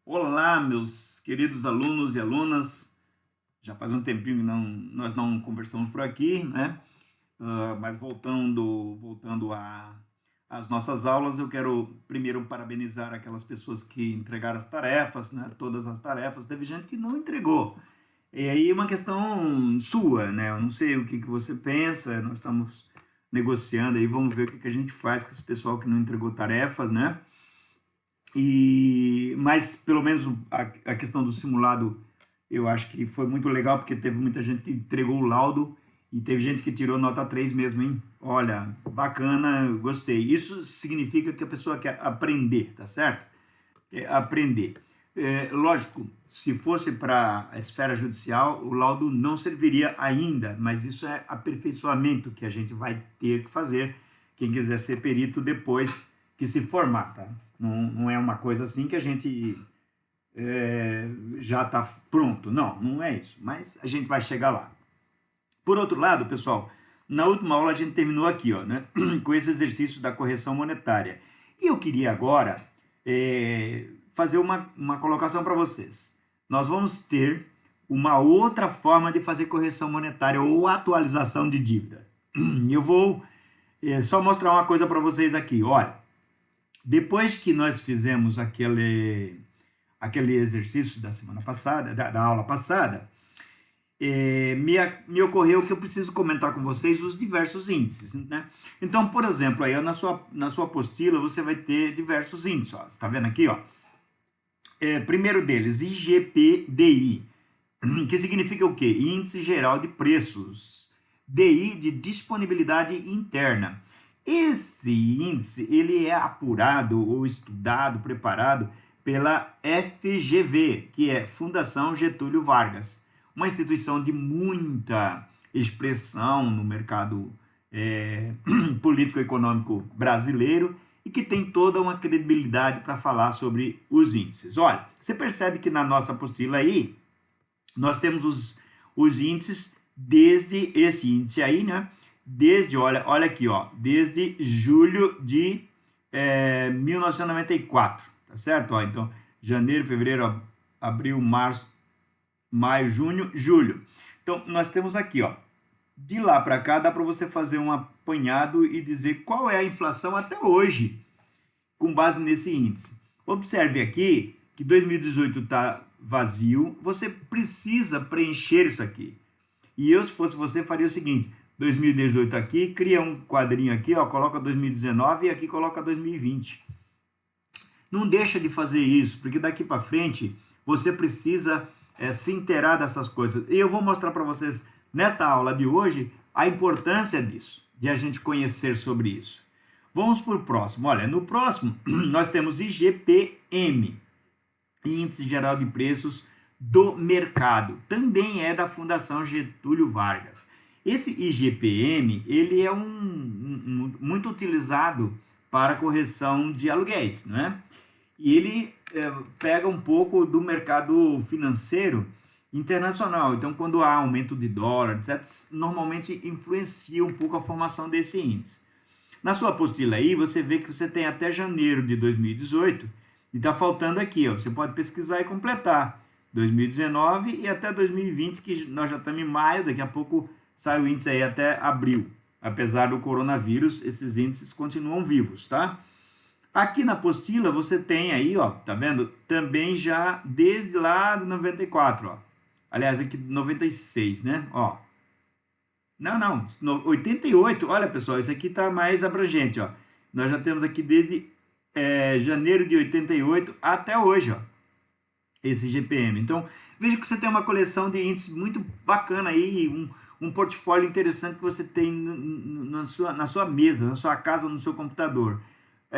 Olá, meus queridos alunos e alunas. Já faz um tempinho que nós não conversamos por aqui, né? Mas voltando às nossas aulas, eu quero primeiro parabenizar aquelas pessoas que entregaram as tarefas, né? Todas as tarefas. Teve gente que não entregou. E aí é uma questão sua, né? Eu não sei o que você pensa, nós estamos negociando aí, vamos ver o que a gente faz com esse pessoal que não entregou tarefas, né? Mas pelo menos a questão do simulado eu acho que foi muito legal, porque teve muita gente que entregou o laudo e teve gente que tirou nota 3 mesmo, hein? Olha, bacana, gostei. Isso significa que a pessoa quer aprender, tá certo? Quer aprender. Lógico, se fosse para a esfera judicial, o laudo não serviria ainda, mas isso é aperfeiçoamento que a gente vai ter que fazer, quem quiser ser perito depois que se formar, tá? Não é uma coisa assim que a gente já está pronto. Não, não é isso. Mas a gente vai chegar lá. Por outro lado, pessoal, na última aula a gente terminou aqui, ó, né, com esse exercício da correção monetária. E eu queria agora fazer uma colocação para vocês. Nós vamos ter uma outra forma de fazer correção monetária ou atualização de dívida. Eu vou só mostrar uma coisa para vocês aqui. Olha, depois que nós fizemos aquele exercício da semana passada, da aula passada, me ocorreu que eu preciso comentar com vocês os diversos índices, né? Então, por exemplo, aí na sua apostila você vai ter diversos índices, ó. Você está vendo aqui, ó? Primeiro deles, IGPDI, que significa o quê? Índice Geral de Preços. DI de disponibilidade interna. Esse índice ele é apurado ou estudado, preparado pela FGV, que é Fundação Getúlio Vargas, uma instituição de muita expressão no mercado político-econômico brasileiro e que tem toda uma credibilidade para falar sobre os índices. Olha, você percebe que na nossa apostila aí, nós temos os índices desde esse índice aí, né? Desde, olha aqui, ó, desde julho de 1994, tá certo? Ó, então, janeiro, fevereiro, abril, março, maio, junho, julho. Então, nós temos aqui, ó, de lá para cá, dá para você fazer um apanhado e dizer qual é a inflação até hoje, com base nesse índice. Observe aqui que 2018 está vazio, você precisa preencher isso aqui. E eu, se fosse você, faria o seguinte: 2018 aqui, cria um quadrinho aqui, ó, coloca 2019 e aqui coloca 2020. Não deixa de fazer isso, porque daqui para frente você precisa se inteirar dessas coisas. E eu vou mostrar para vocês, nesta aula de hoje, a importância disso, de a gente conhecer sobre isso. Vamos para o próximo. Olha, no próximo nós temos IGPM, Índice Geral de Preços do Mercado. Também é da Fundação Getúlio Vargas. Esse IGPM, ele é muito utilizado para correção de aluguéis, né? E ele pega um pouco do mercado financeiro internacional. Então, quando há aumento de dólar, etc., normalmente influencia um pouco a formação desse índice. Na sua apostila aí, você vê que você tem até janeiro de 2018 e está faltando aqui, ó, você pode pesquisar e completar 2019 e até 2020, que nós já estamos em maio, daqui a pouco sai o índice aí até abril. Apesar do coronavírus, esses índices continuam vivos, tá? Aqui na apostila você tem aí, ó, tá vendo? Também já desde lá do 94, ó. Aliás, aqui 96, né? Ó. Não, 88, olha pessoal, isso aqui tá mais abrangente, ó. Nós já temos aqui desde janeiro de 88 até hoje, ó, esse GPM. Então, veja que você tem uma coleção de índices muito bacana aí, um portfólio interessante que você tem na sua mesa, na sua casa, no seu computador.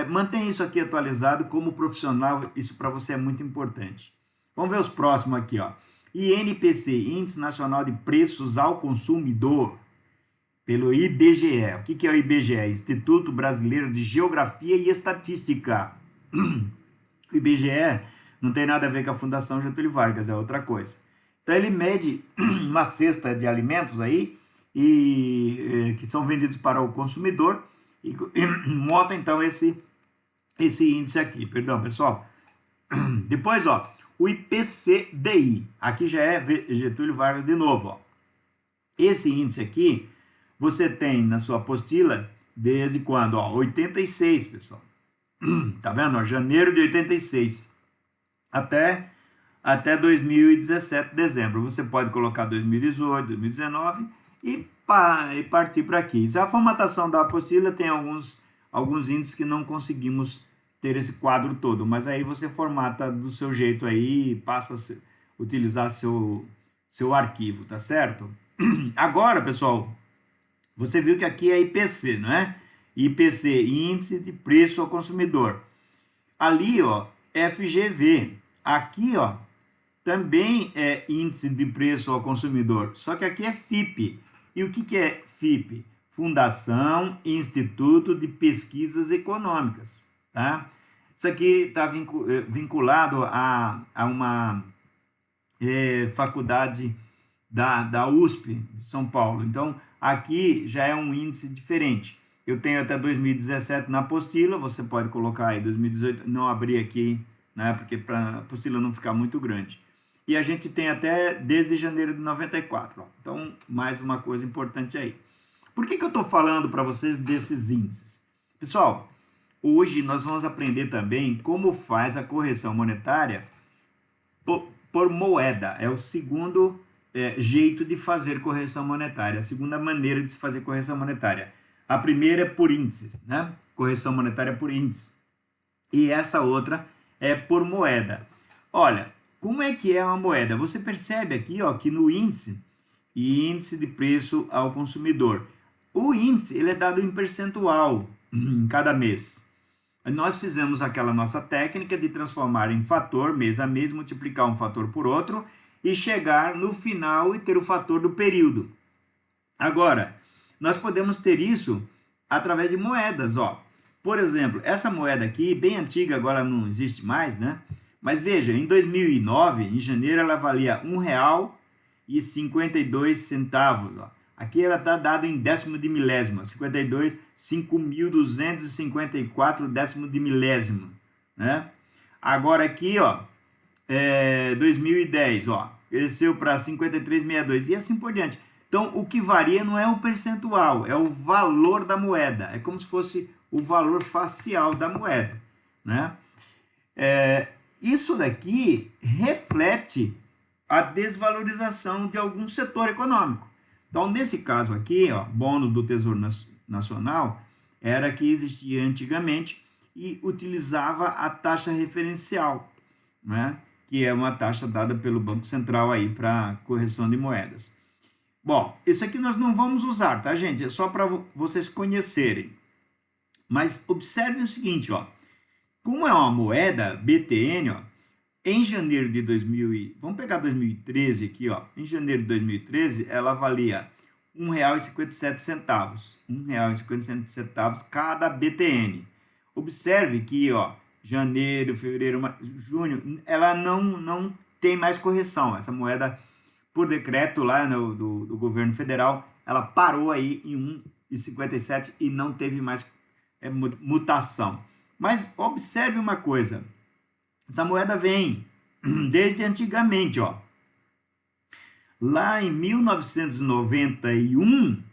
Mantenha isso aqui atualizado como profissional, isso para você é muito importante. Vamos ver os próximos aqui, ó. INPC, Índice Nacional de Preços ao Consumidor, pelo IBGE. O que é o IBGE? Instituto Brasileiro de Geografia e Estatística. O IBGE não tem nada a ver com a Fundação Getúlio Vargas, é outra coisa. Então ele mede uma cesta de alimentos aí, que são vendidos para o consumidor, e monta então esse índice aqui. Perdão, pessoal. Depois, ó, o IPCDI. Aqui já é Getúlio Vargas de novo. Ó. Esse índice aqui, você tem na sua apostila desde quando? Ó, 86, pessoal. Tá vendo? Ó, janeiro de 86 até 2017, dezembro. Você pode colocar 2018, 2019 e partir para aqui. A formatação da apostila tem alguns índices que não conseguimos ter esse quadro todo, mas aí você formata do seu jeito aí e passa a utilizar seu arquivo, tá certo? Agora, pessoal, você viu que aqui é IPC, não é? IPC, Índice de Preço ao Consumidor. Ali, ó, FGV. Aqui, ó, também é Índice de Preço ao Consumidor, só que aqui é FIPE. E o que é FIPE? Fundação Instituto de Pesquisas Econômicas, tá? Isso aqui está vinculado a uma faculdade da USP de São Paulo. Então, aqui já é um índice diferente. Eu tenho até 2017 na apostila, você pode colocar aí 2018, não abri aqui, né, porque para a apostila não ficar muito grande. E a gente tem até desde janeiro de 94. Ó. Então, mais uma coisa importante aí. Por que eu estou falando para vocês desses índices? Pessoal, hoje nós vamos aprender também como faz a correção monetária por moeda. É o segundo jeito de fazer correção monetária, a segunda maneira de se fazer correção monetária. A primeira é por índices, né? Correção monetária por índice. E essa outra é por moeda. Olha, como é que é uma moeda? Você percebe aqui, ó, que no índice de preço ao consumidor, o índice ele é dado em percentual em cada mês. Nós fizemos aquela nossa técnica de transformar em fator, mês a mês, multiplicar um fator por outro e chegar no final e ter o fator do período. Agora, nós podemos ter isso através de moedas, ó. Por exemplo, essa moeda aqui, bem antiga, agora não existe mais, né? Mas veja, em 2009, em janeiro, ela valia R$ 1,52. Ó. Aqui ela está dada em décimo de milésimo, 52, 5.254 décimo de milésimo, né? Agora aqui, ó, 2010, ó, cresceu para 53,62 e assim por diante. Então, o que varia não é o percentual, é o valor da moeda. É como se fosse o valor facial da moeda, né? Isso daqui reflete a desvalorização de algum setor econômico. Então, nesse caso aqui, ó, bônus do Tesouro Nacional era que existia antigamente e utilizava a taxa referencial, né? Que é uma taxa dada pelo Banco Central aí para correção de moedas. Bom, isso aqui nós não vamos usar, tá, gente? É só para vocês conhecerem. Mas observe o seguinte, ó. Como é uma moeda BTN, ó, em janeiro de 2000, vamos pegar 2013 aqui, ó. Em janeiro de 2013, ela valia R$ 1,57. R$ 1,57 cada BTN. Observe que, ó, janeiro, fevereiro, junho, ela não tem mais correção. Essa moeda, por decreto lá do governo federal, ela parou aí em 1,57 e não teve mais mutação. Mas observe uma coisa, essa moeda vem desde antigamente, ó. Lá em 1991,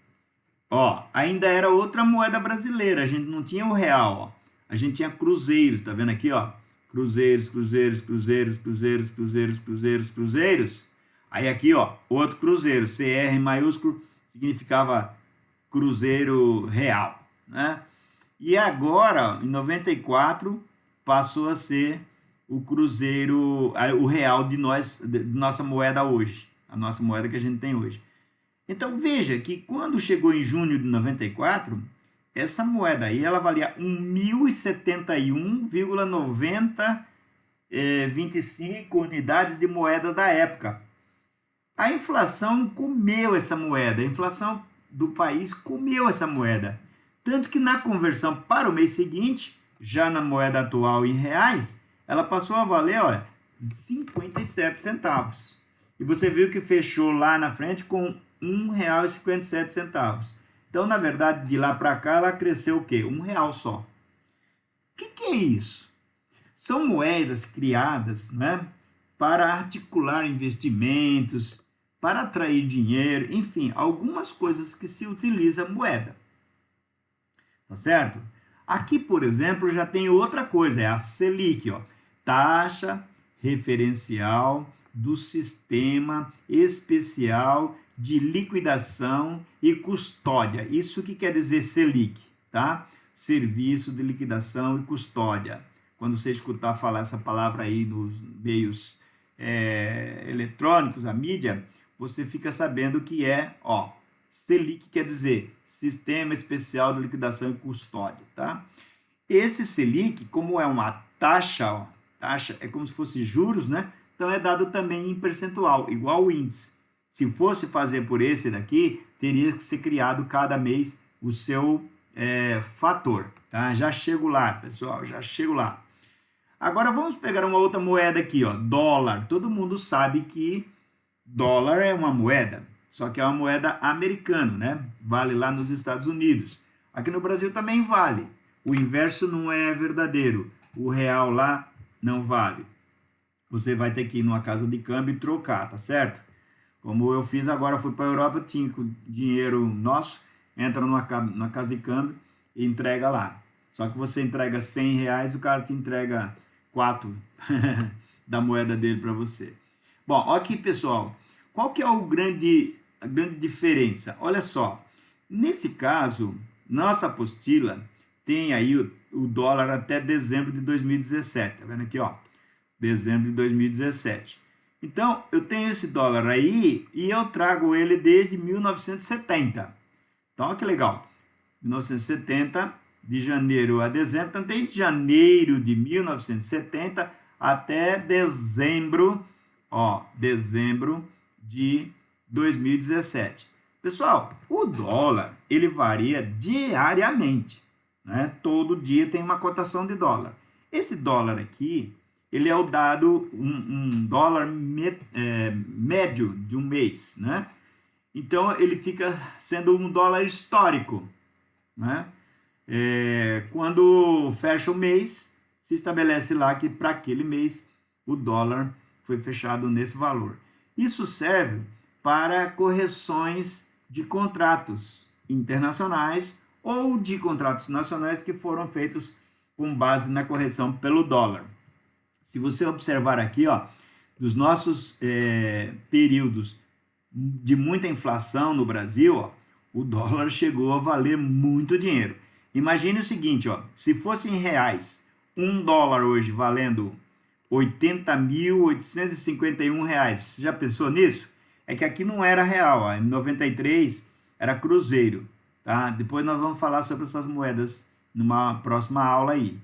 ó, ainda era outra moeda brasileira, a gente não tinha o real, ó. A gente tinha cruzeiros, tá vendo aqui, ó? Cruzeiros, cruzeiros, cruzeiros, cruzeiros, cruzeiros, cruzeiros, cruzeiros. Aí aqui, ó, outro cruzeiro, CR maiúsculo, significava cruzeiro real, né? E agora, em 94, passou a ser o cruzeiro, o real de nossa moeda hoje, a nossa moeda que a gente tem hoje. Então, veja que quando chegou em junho de 94, essa moeda aí, ela valia 1.071,9025 unidades de moeda da época. A inflação comeu essa moeda, a inflação do país comeu essa moeda. Tanto que na conversão para o mês seguinte, já na moeda atual em reais, ela passou a valer, olha, 57 centavos. E você viu que fechou lá na frente com R$ 1,57. Então, na verdade, de lá para cá, ela cresceu o quê? R$1 só. O que é isso? São moedas criadas, né, para articular investimentos, para atrair dinheiro, enfim, algumas coisas que se utiliza a moeda. Tá certo? Aqui, por exemplo, já tem outra coisa, é a Selic, ó, taxa referencial do Sistema Especial de Liquidação e Custódia. Isso que quer dizer Selic, tá? Serviço de Liquidação e Custódia. Quando você escutar falar essa palavra aí nos meios eletrônicos, a mídia, você fica sabendo que é, ó, Selic quer dizer Sistema Especial de Liquidação e Custódia, tá? Esse Selic, como é uma taxa, ó, taxa é como se fosse juros, né? Então é dado também em percentual, igual o índice. Se fosse fazer por esse daqui, teria que ser criado cada mês o seu fator, tá? Já chego lá, pessoal, já chego lá. Agora vamos pegar uma outra moeda aqui, ó, dólar. Todo mundo sabe que dólar é uma moeda, só que é uma moeda americana, né? Vale lá nos Estados Unidos. Aqui no Brasil também vale. O inverso não é verdadeiro. O real lá não vale. Você vai ter que ir numa casa de câmbio e trocar, tá certo? Como eu fiz agora, fui para a Europa, eu tinha dinheiro nosso, entra numa casa de câmbio e entrega lá. Só que você entrega R$100, o cara te entrega 4 da moeda dele para você. Bom, aqui pessoal, qual que é a grande diferença? Olha só, nesse caso, nossa apostila tem aí o dólar até dezembro de 2017, tá vendo aqui, ó? Dezembro de 2017. Então, eu tenho esse dólar aí e eu trago ele desde 1970. Então, olha que legal. 1970, de janeiro a dezembro. Então, desde janeiro de 1970 até dezembro, ó, dezembro de 2017. Pessoal, o dólar, ele varia diariamente, né? Todo dia tem uma cotação de dólar. Esse dólar aqui, ele é o dado, um dólar médio de um mês, né? Então, ele fica sendo um dólar histórico, né? Quando fecha o mês, se estabelece lá que para aquele mês o dólar foi fechado nesse valor. Isso serve para correções de contratos internacionais ou de contratos nacionais que foram feitos com base na correção pelo dólar. Se você observar aqui, ó, dos nossos períodos de muita inflação no Brasil, ó, o dólar chegou a valer muito dinheiro. Imagine o seguinte, ó, se fosse em reais, um dólar hoje valendo R$80.851. Você já pensou nisso? É que aqui não era real, ó, em 93 era cruzeiro, tá? Depois nós vamos falar sobre essas moedas numa próxima aula aí.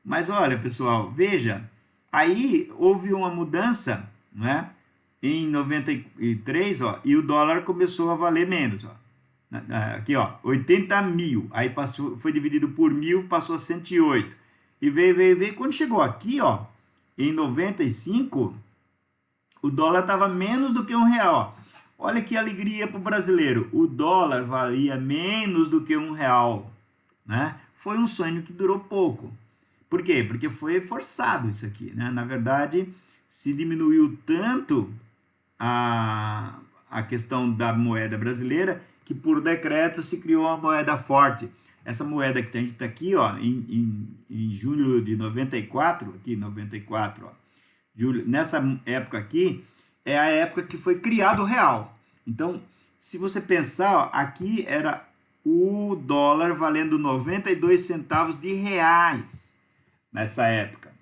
Mas olha, pessoal, veja, aí houve uma mudança, né? Em 93, ó, e o dólar começou a valer menos, ó. Aqui, ó, 80 mil, aí passou, foi dividido por 1.000, passou a 108. E veio, quando chegou aqui, ó, em 95, o dólar estava menos do que R$1. Ó. Olha que alegria para o brasileiro, o dólar valia menos do que R$1, né? Foi um sonho que durou pouco. Por quê? Porque foi forçado isso aqui, né? Na verdade, se diminuiu tanto a questão da moeda brasileira que por decreto se criou uma moeda forte. Essa moeda que a gente está aqui, ó, em julho de 94, aqui 94, ó, julho, nessa época aqui, é a época que foi criado o real. Então, se você pensar, ó, aqui era o dólar valendo 92 centavos de reais nessa época.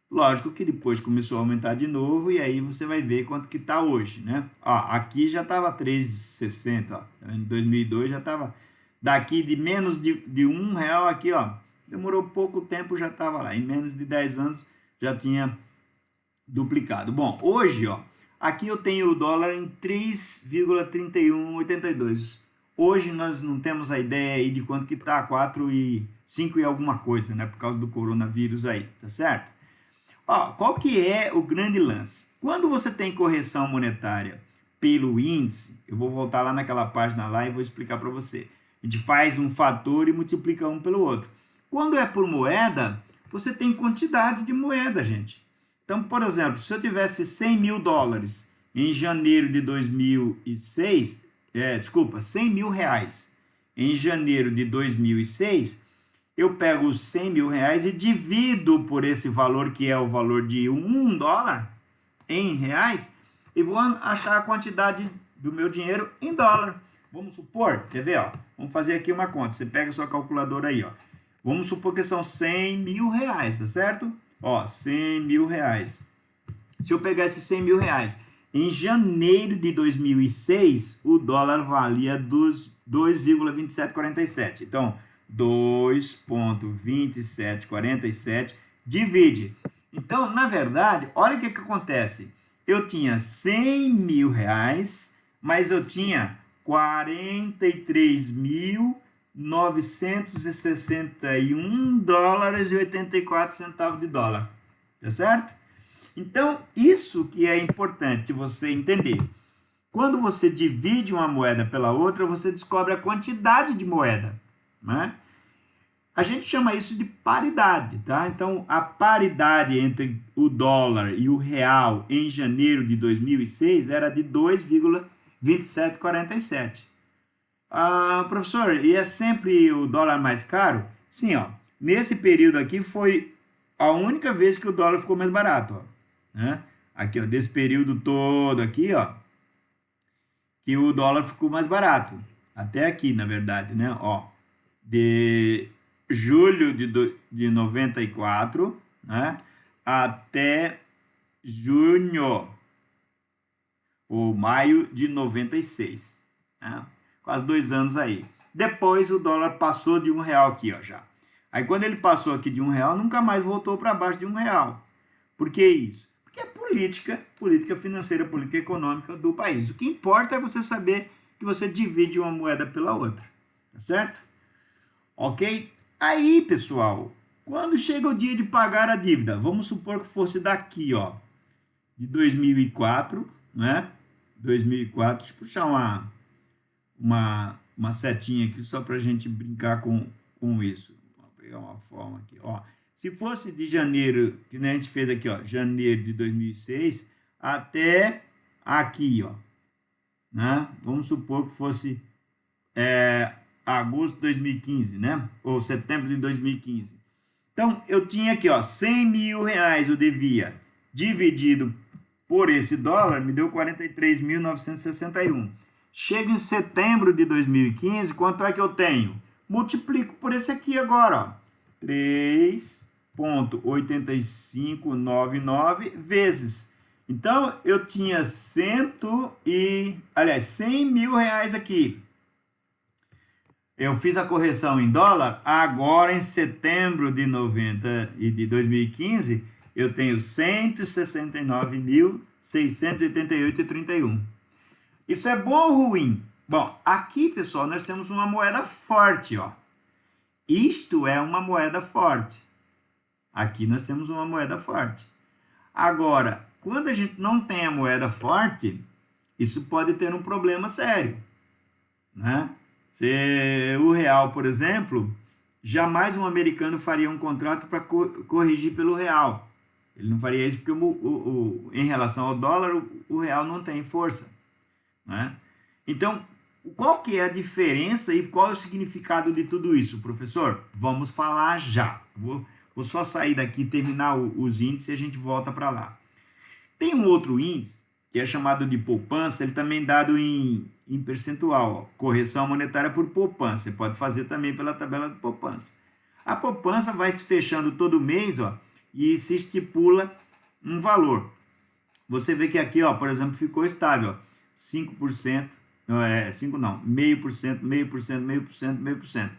Lógico que depois começou a aumentar de novo e aí você vai ver quanto que está hoje, né? Ó, aqui já estava 3,60, ó. Em 2002 já estava daqui de menos de R$1 aqui, ó. Demorou pouco tempo, já estava lá. Em menos de 10 anos já tinha duplicado. Bom, hoje, ó, aqui eu tenho o dólar em 3,3182. Hoje nós não temos a ideia aí de quanto que está, 4,5 e alguma coisa, né? Por causa do coronavírus aí, tá certo? Ó, qual que é o grande lance? Quando você tem correção monetária pelo índice, eu vou voltar lá naquela página lá e vou explicar para você. A gente faz um fator e multiplica um pelo outro. Quando é por moeda, você tem quantidade de moeda, gente. Então, por exemplo, se eu tivesse 100 mil dólares em janeiro de 2006, desculpa, 100 mil reais em janeiro de 2006, eu pego os 100 mil reais e divido por esse valor, que é o valor de $1 em reais, e vou achar a quantidade do meu dinheiro em dólar. Vamos supor, quer ver, ó? Vamos fazer aqui uma conta. Você pega a sua calculadora aí, ó. Vamos supor que são 100 mil reais, tá certo? Ó, 100 mil reais. Se eu pegar esses 100 mil reais, em janeiro de 2006, o dólar valia 2,2747. Então, 2,2747 divide. Então, na verdade, olha o que acontece. Eu tinha 100 mil reais, mas eu tinha 43.961 dólares e 84 centavos de dólar. Tá certo? Então, isso que é importante você entender. Quando você divide uma moeda pela outra, você descobre a quantidade de moeda, né? A gente chama isso de paridade, tá? Então, a paridade entre o dólar e o real em janeiro de 2006 era de 2,2747. Professor, e é sempre o dólar mais caro? Sim, ó. Nesse período aqui foi a única vez que o dólar ficou mais barato, ó, né? Aqui, ó, desse período todo aqui, ó, que o dólar ficou mais barato. Até aqui, na verdade, né? Ó, de julho de 94, né, até junho ou maio de 96, né? Quase 2 anos aí. Depois o dólar passou de R$1 aqui, ó, já. Aí quando ele passou aqui de R$1, nunca mais voltou para baixo de R$1. Por que isso? Porque é política financeira, política econômica do país. O que importa é você saber que você divide uma moeda pela outra, tá certo? Ok? Aí, pessoal, quando chega o dia de pagar a dívida, vamos supor que fosse daqui, ó, de 2004, né? 2004, deixa eu puxar uma setinha aqui só para a gente brincar com isso. Vou pegar uma forma aqui, ó. Se fosse de janeiro, que nem a gente fez aqui, ó, janeiro de 2006, até aqui, ó, né? Vamos supor que fosse agosto de 2015, né? Ou setembro de 2015. Então, eu tinha aqui, ó, 100 mil reais eu devia, dividido por esse dólar, me deu 43.961. Chega em setembro de 2015, quanto é que eu tenho? Multiplico por esse aqui agora, ó. 3,8599 vezes. Então, eu tinha 100 mil reais aqui. Eu fiz a correção em dólar, agora em setembro de 2015, eu tenho 169.688,31. Isso é bom ou ruim? Bom, aqui, pessoal, nós temos uma moeda forte, ó. Isto é uma moeda forte. Aqui nós temos uma moeda forte. Agora, quando a gente não tem a moeda forte, isso pode ter um problema sério, né? O real, por exemplo, jamais um americano faria um contrato para corrigir pelo real. Ele não faria isso porque em relação ao dólar, o real não tem força, né? Então, qual que é a diferença e qual é o significado de tudo isso, professor? Vamos falar já. Vou só sair daqui, terminar os índices e a gente volta para lá. Tem um outro índice que é chamado de poupança, ele também é dado em percentual, ó, correção monetária por poupança. Você pode fazer também pela tabela de poupança. A poupança vai se fechando todo mês, ó, e se estipula um valor. Você vê que aqui, ó, por exemplo, ficou estável, ó, 5%, não, 0,5%, 0,5%.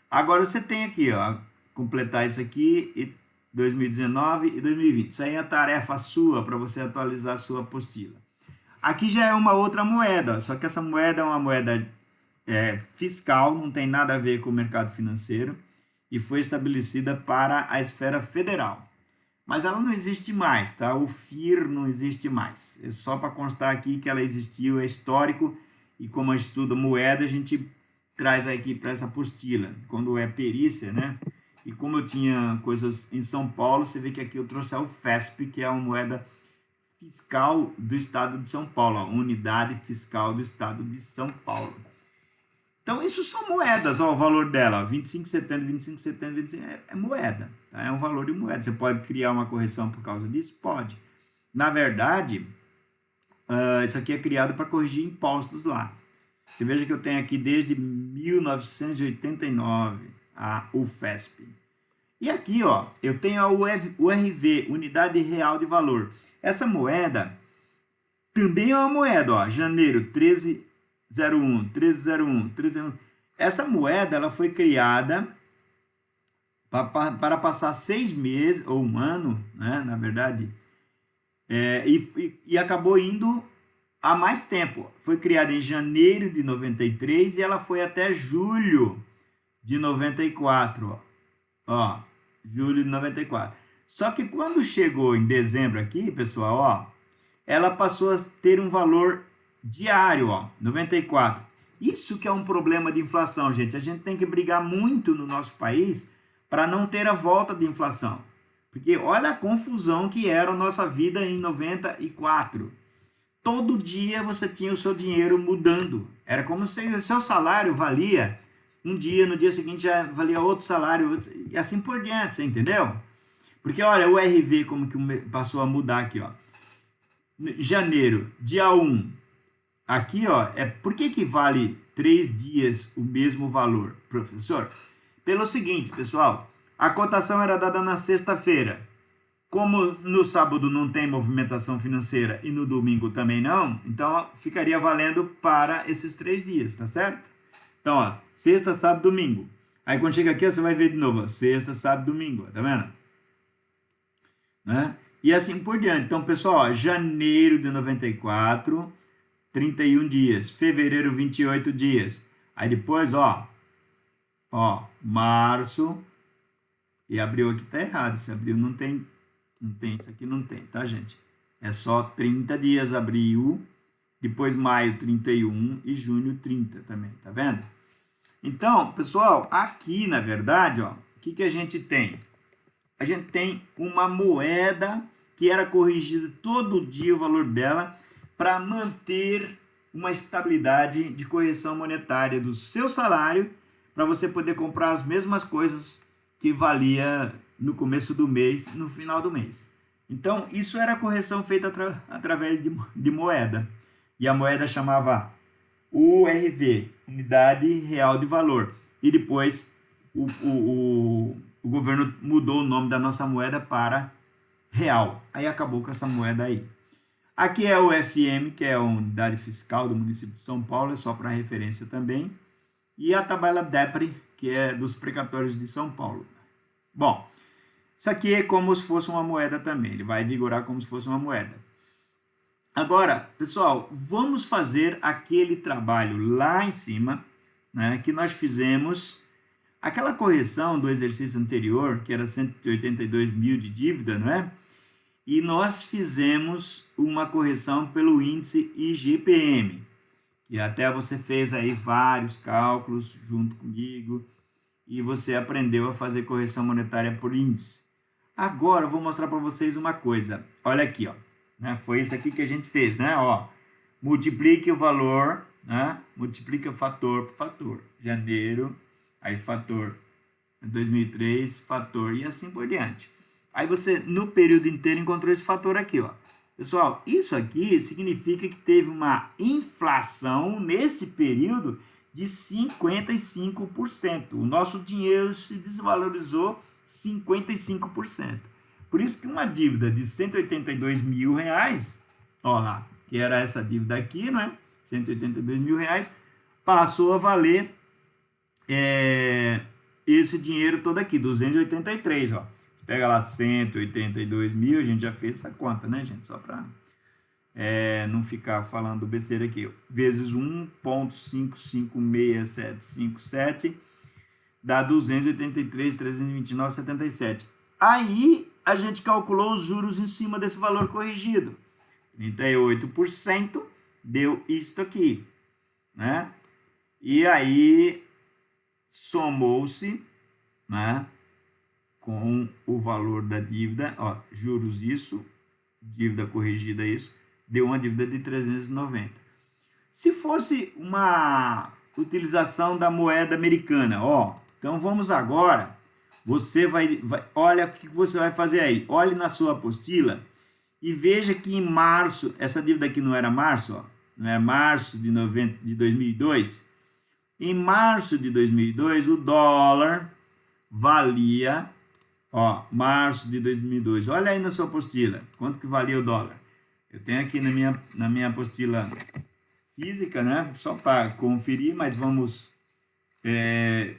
Agora você tem aqui, ó, completar isso aqui, 2019 e 2020. Isso aí é a tarefa sua para você atualizar a sua apostila. Aqui já é uma outra moeda, só que essa moeda é uma moeda fiscal, não tem nada a ver com o mercado financeiro e foi estabelecida para a esfera federal. Mas ela não existe mais, tá? O FIR não existe mais. É só para constar aqui que ela existiu, é histórico, e como a gente estuda moeda, a gente traz aqui para essa apostila. Quando é perícia, né? E como eu tinha coisas em São Paulo, você vê que aqui eu trouxe a UFESP, que é a moeda fiscal do estado de São Paulo, a unidade fiscal do estado de São Paulo. Então, isso são moedas, ó, o valor dela, 25,70, 25,70, 25, é moeda, tá? É um valor de moeda. Você pode criar uma correção por causa disso? Pode. Na verdade, isso aqui é criado para corrigir impostos lá. Você veja que eu tenho aqui desde 1989 a UFESP. E aqui, ó, eu tenho a URV, Unidade Real de Valor. Essa moeda também é uma moeda, ó, janeiro 1301, 1301, 1301. Essa moeda ela foi criada para passar 6 meses, ou um ano, né, na verdade, e acabou indo há mais tempo. Foi criada em janeiro de 93 e ela foi até julho de 94, ó, julho de 94. Só que quando chegou em dezembro aqui, pessoal, ó, ela passou a ter um valor diário, ó, 94. Isso que é um problema de inflação, gente. A gente tem que brigar muito no nosso país para não ter a volta de inflação. Porque olha a confusão que era a nossa vida em 94. Todo dia você tinha o seu dinheiro mudando. Era como se o seu salário valia um dia, no dia seguinte já valia outro salário, e assim por diante, você entendeu? Porque olha o RV como que passou a mudar aqui, ó. Janeiro, dia 1. Aqui, ó, por que vale 3 dias o mesmo valor, professor? Pelo seguinte, pessoal, a cotação era dada na sexta-feira. Como no sábado não tem movimentação financeira e no domingo também não, então ficaria valendo para esses 3 dias, tá certo? Então, ó, sexta, sábado, domingo. Aí quando chega aqui, você vai ver de novo, ó, sexta, sábado, domingo, tá vendo? Né? E assim por diante. Então, pessoal, ó, janeiro de 94, 31 dias. Fevereiro, 28 dias. Aí depois, ó, março. E abril aqui tá errado. Esse abril não tem, isso aqui não tem, tá, gente? É só 30 dias abril. Depois maio, 31 e junho, 30 também, tá vendo? Então, pessoal, aqui, na verdade, ó, o que a gente tem? A gente tem uma moeda que era corrigida todo dia o valor dela para manter uma estabilidade de correção monetária do seu salário para você poder comprar as mesmas coisas que valia no começo do mês, no final do mês. Então, isso era a correção feita através de moeda. E a moeda chamava URV, Unidade Real de Valor. E depois o governo mudou o nome da nossa moeda para real. Aí acabou com essa moeda aí. Aqui é o FM, que é a Unidade Fiscal do município de São Paulo, é só para referência também. E a tabela DEPRE, que é dos precatórios de São Paulo. Bom, isso aqui é como se fosse uma moeda também. Ele vai vigorar como se fosse uma moeda. Agora, pessoal, vamos fazer aquele trabalho lá em cima, né, que nós fizemos, aquela correção do exercício anterior, que era 182 mil de dívida, não é? E nós fizemos uma correção pelo índice IGPM, e até você fez aí vários cálculos junto comigo, e você aprendeu a fazer correção monetária por índice. Agora eu vou mostrar para vocês uma coisa. Olha aqui, ó. Né? Foi isso aqui que a gente fez, né? Ó, multiplique o valor, né? Multiplique o fator por fator. Janeiro, aí fator 2003, fator e assim por diante. Aí você, no período inteiro, encontrou esse fator aqui, ó. Pessoal, isso aqui significa que teve uma inflação nesse período de 55%. O nosso dinheiro se desvalorizou 55%. Por isso que uma dívida de 182 mil reais, ó lá, que era essa dívida aqui, né? 182 mil reais, passou a valer esse dinheiro todo aqui, 283, ó. Você pega lá 182 mil, a gente já fez essa conta, né, gente? Só para não ficar falando besteira aqui. Vezes 1,556757 dá 283.329,77. Aí a gente calculou os juros em cima desse valor corrigido. 38% deu isto aqui, né? E aí somou-se, né, com o valor da dívida, ó, juros isso, dívida corrigida isso, deu uma dívida de 390. Se fosse uma utilização da moeda americana, ó, então vamos agora, você vai olha o que você vai fazer aí, olhe na sua apostila e veja que em março, essa dívida aqui não era março, ó, não é março de 2002, em março de 2002 o dólar valia, ó, março de 2002, olha aí na sua apostila, quanto que valia o dólar? Eu tenho aqui na minha apostila física, né, só para conferir, mas vamos,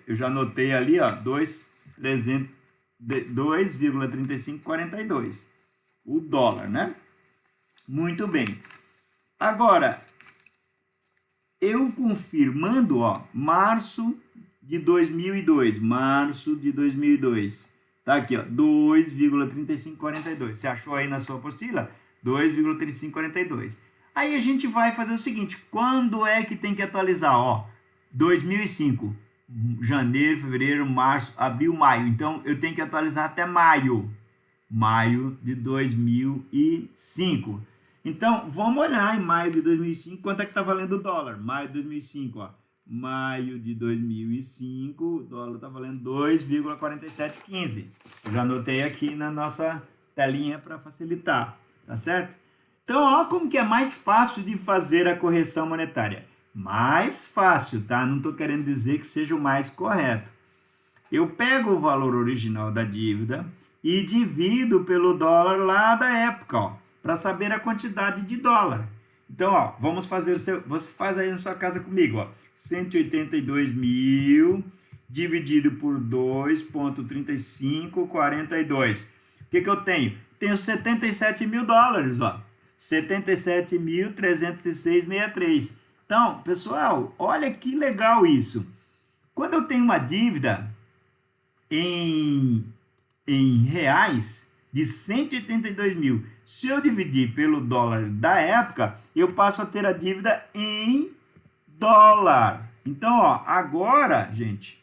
eu já anotei ali, ó, 2,3542, o dólar, né? Muito bem. Agora, eu confirmando, ó, março de 2002, tá aqui, ó, 2,3542. Você achou aí na sua apostila? 2,3542. Aí a gente vai fazer o seguinte, quando é que tem que atualizar? Ó, 2005, janeiro, fevereiro, março, abril, maio. Então, eu tenho que atualizar até maio de 2005. Então, vamos olhar em maio de 2005, quanto é que está valendo o dólar? Maio de 2005, ó. Maio de 2005, o dólar está valendo 2,4715. Já anotei aqui na nossa telinha para facilitar, tá certo? Então, ó, como que é mais fácil de fazer a correção monetária. Mais fácil, tá? Não estou querendo dizer que seja o mais correto. Eu pego o valor original da dívida e divido pelo dólar lá da época, ó, para saber a quantidade de dólar. Então, ó, vamos fazer, você faz aí na sua casa comigo, ó, 182 mil dividido por 2,3542. O que eu tenho? Tenho 77 mil dólares, ó, 77.306,63. Então, pessoal, olha que legal isso. Quando eu tenho uma dívida em reais de 182 mil, se eu dividir pelo dólar da época, eu passo a ter a dívida em dólar. Então, ó, agora, gente,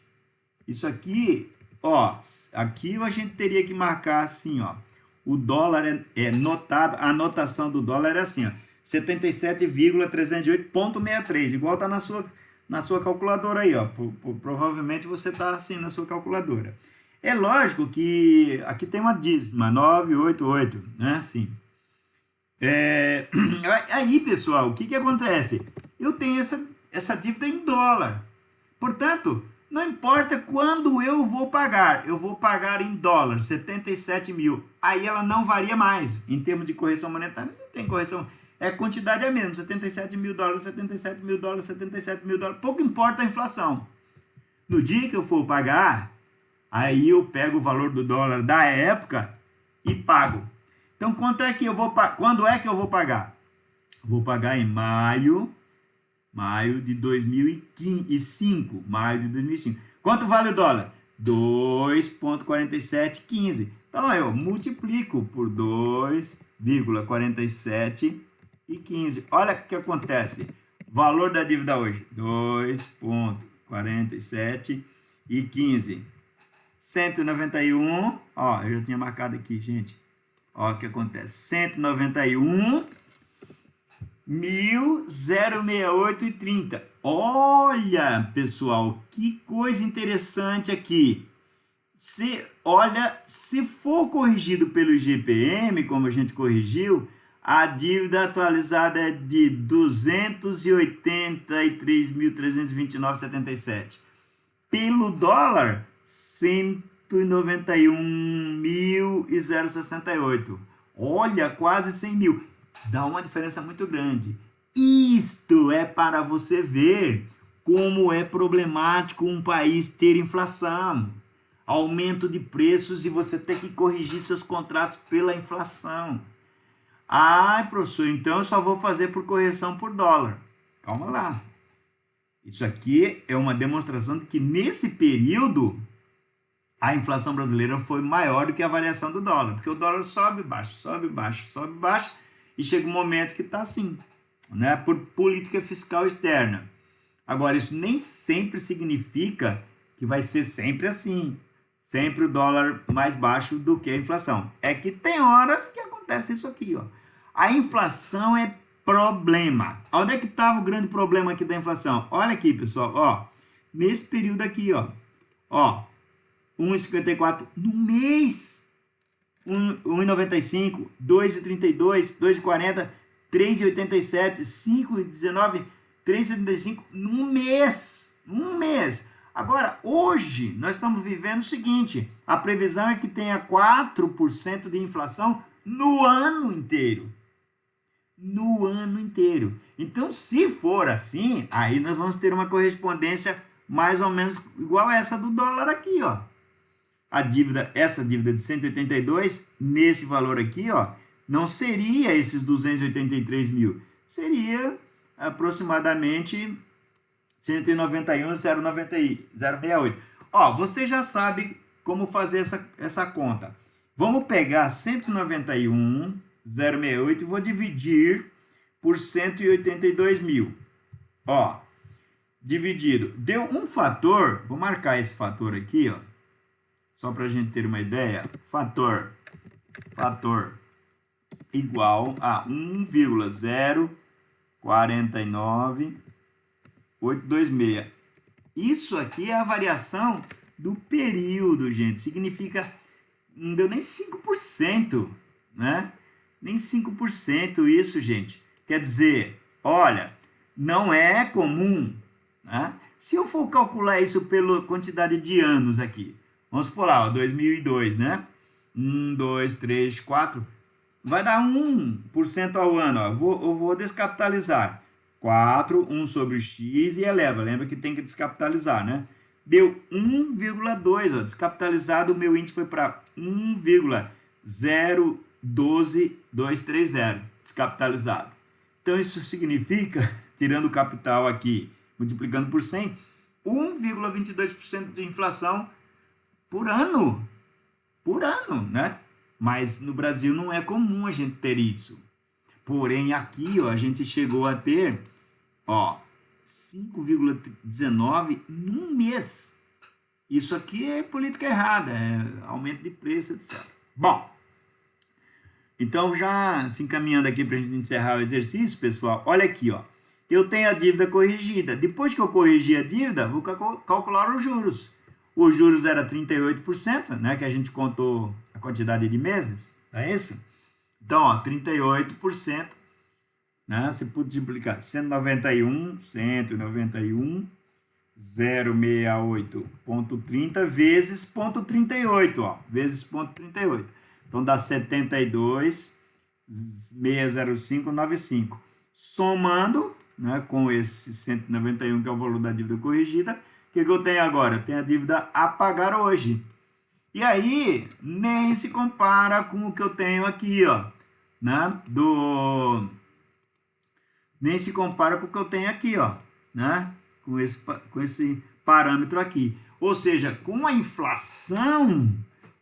isso aqui, ó, aqui a gente teria que marcar assim, ó, o dólar é notado, a anotação do dólar é assim, ó, 77,308,63, igual tá na sua calculadora aí, ó, provavelmente você tá assim na sua calculadora. É lógico que aqui tem uma dízima, 988, né? Assim. Aí, pessoal, o que acontece? Eu tenho essa dívida em dólar. Portanto, não importa quando eu vou pagar em dólar, 77 mil. Aí ela não varia mais. Em termos de correção monetária, não tem correção. É quantidade a mesmo, 77 mil dólares, 77 mil dólares, 77 mil dólares. Pouco importa a inflação. No dia que eu for pagar, aí eu pego o valor do dólar da época e pago. Então, quando é que eu vou pagar? Vou pagar em maio de 2005. Quanto vale o dólar? 2,4715. Então, eu multiplico por 2,4715. Olha o que acontece. Valor da dívida hoje, 2,4715. 191, ó, eu já tinha marcado aqui, gente. Ó, o que acontece? 191.068,30. Olha, pessoal, que coisa interessante aqui. Se for corrigido pelo IGPM, como a gente corrigiu, a dívida atualizada é de 283.329,77. Pelo dólar, 191.068. Olha, quase 100 mil. Dá uma diferença muito grande. Isto é para você ver como é problemático um país ter inflação, aumento de preços e você ter que corrigir seus contratos pela inflação. Ah, professor, então eu só vou fazer por correção por dólar. Calma lá. Isso aqui é uma demonstração de que nesse período a inflação brasileira foi maior do que a variação do dólar, porque o dólar sobe, baixa, sobe, baixa, sobe, baixa, e chega um momento que está assim, né, por política fiscal externa. Agora, isso nem sempre significa que vai ser sempre assim. Sempre o dólar mais baixo do que a inflação. É que tem horas que acontece isso aqui, ó. A inflação é problema. Onde é que estava o grande problema aqui da inflação? Olha aqui, pessoal, ó. Nesse período aqui, ó, 1,54 no mês, 1,95, 2,32, 2,40, 3,87, 5,19, 3,75 no mês. Um mês. Agora, hoje, nós estamos vivendo o seguinte, a previsão é que tenha 4% de inflação no ano inteiro. No ano inteiro. Então, se for assim, aí nós vamos ter uma correspondência mais ou menos igual a essa do dólar aqui, ó. A dívida, essa dívida de 182, nesse valor aqui, ó, não seria esses 283 mil, seria aproximadamente 191,068. Ó, você já sabe como fazer essa conta. Vamos pegar 191,068 e vou dividir por 182 mil. Ó, dividido. Deu um fator, vou marcar esse fator aqui, ó, só para a gente ter uma ideia. Fator igual a 1,049826. Isso aqui é a variação do período, gente. Significa, não deu nem 5%, né? Nem 5% isso, gente. Quer dizer, olha, não é comum, né? Se eu for calcular isso pela quantidade de anos aqui, vamos por lá, ó, 2002, né? 1, 2, 3, 4, vai dar 1% ao ano, ó. Eu vou descapitalizar. 4, 1 sobre x e eleva. Lembra que tem que descapitalizar, né? Deu 1,2, ó. Descapitalizado, o meu índice foi para 1,012230. Descapitalizado. Então, isso significa, tirando o capital aqui, multiplicando por 100, 1,22% de inflação por ano. Por ano, né? Mas no Brasil não é comum a gente ter isso. Porém, aqui, ó, a gente chegou a ter, ó, 5,19 num mês. Isso aqui é política errada, é aumento de preço, etc. Bom, então já se encaminhando aqui para a gente encerrar o exercício, pessoal, olha aqui, ó. Eu tenho a dívida corrigida. Depois que eu corrigi a dívida, vou calcular os juros. Os juros era 38%, né, que a gente contou a quantidade de meses, não é isso? Então, ó, 38%, né, você pode multiplicar 191,068,30 vezes 0,38, ó, vezes 0,38. Então, dá 72,605,95. Somando, né, com esse 191, que é o valor da dívida corrigida, o que eu tenho agora? Eu tenho a dívida a pagar hoje. E aí, nem se compara com o que eu tenho aqui, ó, né, nem se compara com o que eu tenho aqui, ó, né, com esse parâmetro aqui. Ou seja, com a inflação,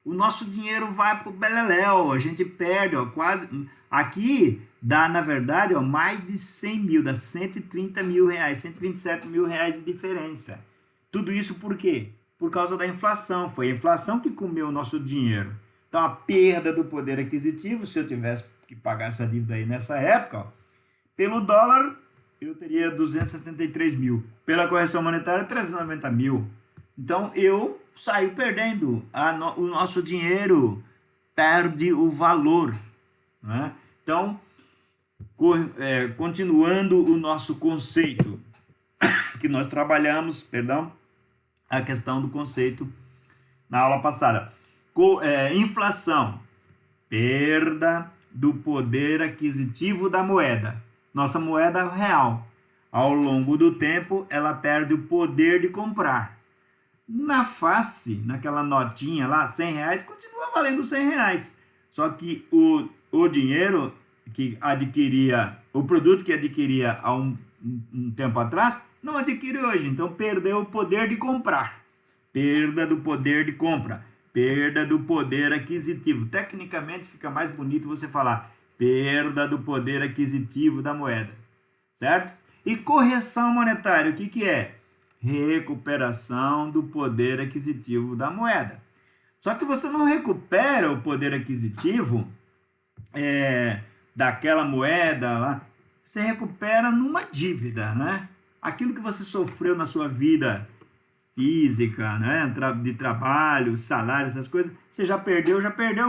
o nosso dinheiro vai para o beleléu, a gente perde, ó, quase, aqui dá, na verdade, ó, mais de 100 mil, dá 130 mil reais, 127 mil reais de diferença. Tudo isso por quê? Por causa da inflação, foi a inflação que comeu o nosso dinheiro. Então, a perda do poder aquisitivo, se eu tivesse que pagar essa dívida aí nessa época, ó, pelo dólar, eu teria 273 mil. Pela correção monetária, 390 mil. Então, eu saio perdendo. O nosso dinheiro perde o valor, né? Então, continuando o nosso conceito, que nós trabalhamos, a questão do conceito na aula passada. Inflação, perda do poder aquisitivo da moeda. Nossa moeda real. Ao longo do tempo, ela perde o poder de comprar. Na face, naquela notinha lá, 100 reais, continua valendo 100 reais. Só que o dinheiro que adquiria, o produto que adquiria há um tempo atrás, não adquire hoje. Então, perdeu o poder de comprar. Perda do poder de compra. Perda do poder aquisitivo. Tecnicamente, fica mais bonito você falar perda do poder aquisitivo da moeda. Certo? E correção monetária, o que é? Recuperação do poder aquisitivo da moeda. Só que você não recupera o poder aquisitivo daquela moeda lá, você recupera numa dívida, né? Aquilo que você sofreu na sua vida física, né? De trabalho, salário, essas coisas, você já perdeu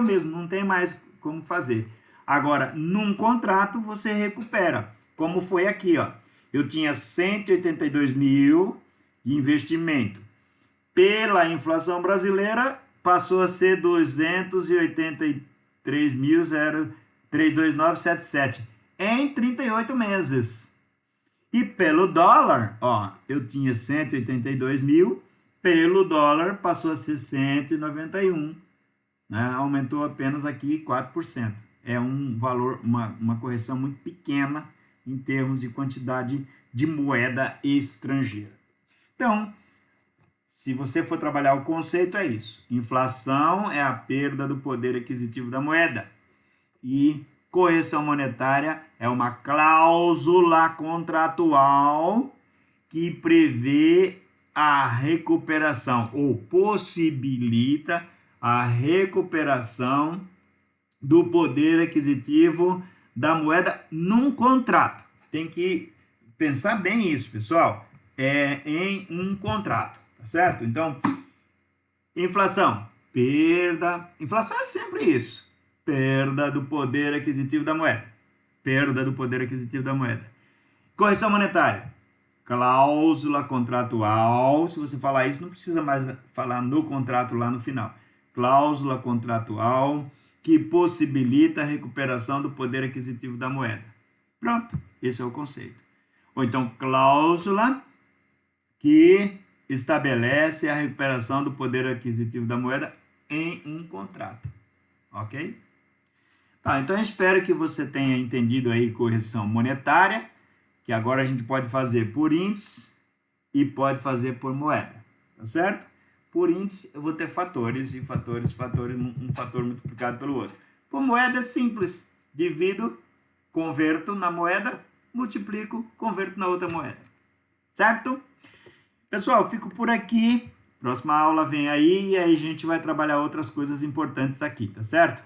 mesmo, não tem mais como fazer. Agora, num contrato, você recupera, como foi aqui, ó. Eu tinha 182 mil de investimento. Pela inflação brasileira, passou a ser 283.32977 em 38 meses. E pelo dólar, ó, eu tinha 182 mil, pelo dólar passou a ser 191, né? Aumentou apenas aqui 4%. É um valor, uma correção muito pequena em termos de quantidade de moeda estrangeira. Então, se você for trabalhar o conceito, é isso. Inflação é a perda do poder aquisitivo da moeda. E correção monetária é uma cláusula contratual que prevê a recuperação ou possibilita a recuperação do poder aquisitivo da moeda num contrato. Tem que pensar bem isso, pessoal. Em um contrato, tá certo? Então, inflação, perda. Inflação é sempre isso. Perda do poder aquisitivo da moeda. Perda do poder aquisitivo da moeda. Correção monetária. Cláusula contratual. Se você falar isso, não precisa mais falar no contrato lá no final. Cláusula contratual que possibilita a recuperação do poder aquisitivo da moeda. Pronto, esse é o conceito. Ou então, cláusula que estabelece a recuperação do poder aquisitivo da moeda em um contrato. Ok? Tá, então eu espero que você tenha entendido aí correção monetária, que agora a gente pode fazer por índice e pode fazer por moeda, tá certo? Por índice eu vou ter fatores, um fator multiplicado pelo outro. Por moeda é simples, divido, converto na moeda, multiplico, converto na outra moeda, certo? Pessoal, fico por aqui, próxima aula vem aí e aí a gente vai trabalhar outras coisas importantes aqui, tá certo?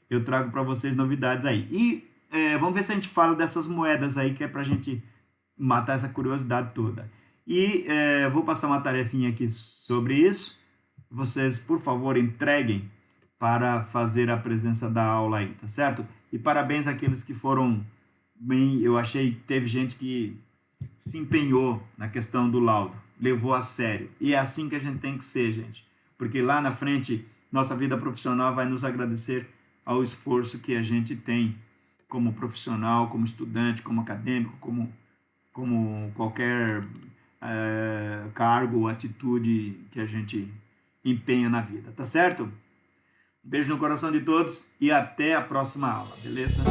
Eu trago para vocês novidades aí. E vamos ver se a gente fala dessas moedas aí, que é para a gente matar essa curiosidade toda. E vou passar uma tarefinha aqui sobre isso. Vocês, por favor, entreguem para fazer a presença da aula aí, tá certo? E parabéns àqueles que foram bem. Eu achei que teve gente que se empenhou na questão do laudo, levou a sério. E é assim que a gente tem que ser, gente. Porque lá na frente, nossa vida profissional vai nos agradecer ao esforço que a gente tem como profissional, como estudante, como acadêmico, como qualquer cargo ou atitude que a gente empenha na vida, tá certo? Um beijo no coração de todos e até a próxima aula, beleza?